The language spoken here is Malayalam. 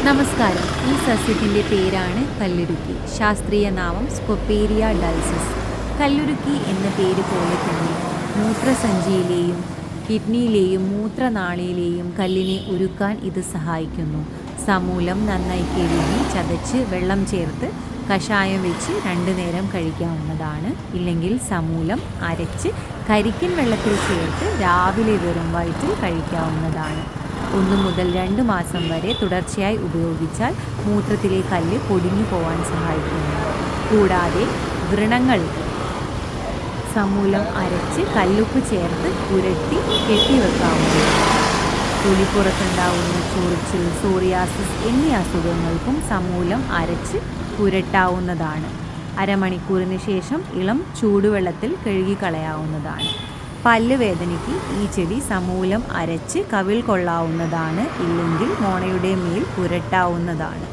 നമസ്കാരം. ഈ സസ്യത്തിൻ്റെ പേരാണ് കല്ലുരുക്കി. ശാസ്ത്രീയ നാമം സ്കോപ്പേരിയ ഡൾസിസ്. കല്ലുരുക്കി എന്ന പേര് പോലെ തന്നെ മൂത്രസഞ്ചിയിലെയും കിഡ്നിയിലെയും മൂത്രനാളിയിലെയും കല്ലിനെ ഉരുക്കാൻ ഇത് സഹായിക്കുന്നു. സമൂലം നന്നായി കഴുകി ചതച്ച് വെള്ളം ചേർത്ത് കഷായം വെച്ച് 2 നേരം കഴിക്കാവുന്നതാണ്. ഇല്ലെങ്കിൽ സമൂലം അരച്ച് കരിക്കിൻ വെള്ളത്തിൽ ചേർത്ത് രാവിലെ വെറും വയറ്റിൽ കഴിക്കാവുന്നതാണ്. 1 മുതൽ 2 മാസം വരെ തുടർച്ചയായി ഉപയോഗിച്ചാൽ മൂത്രത്തിലെ കല്ല് പൊടിഞ്ഞു പോകാൻ സഹായിക്കുന്നു. കൂടാതെ വ്രണങ്ങൾ സമൂലം അരച്ച് കല്ലുപ്പ് ചേർത്ത് പുരട്ടി കെട്ടിവെക്കാവുന്നതാണ്. തൊലിപ്പുറത്തുണ്ടാവുന്ന ചൊറിച്ചിൽ, സോറിയാസിസ് എന്നീ അസുഖങ്ങൾക്കും സമൂലം അരച്ച് പുരട്ടാവുന്നതാണ്. അരമണിക്കൂറിന് ശേഷം ഇളം ചൂടുവെള്ളത്തിൽ കഴുകിക്കളയാവുന്നതാണ്. പല്ല് വേദനയ്ക്ക് ഈ ചെടി സമൂലം അരച്ച് കവിൾ കൊള്ളാവുന്നതാണ്. ഇല്ലെങ്കിൽ മോണയുടെ മേൽ പുരട്ടാവുന്നതാണ്.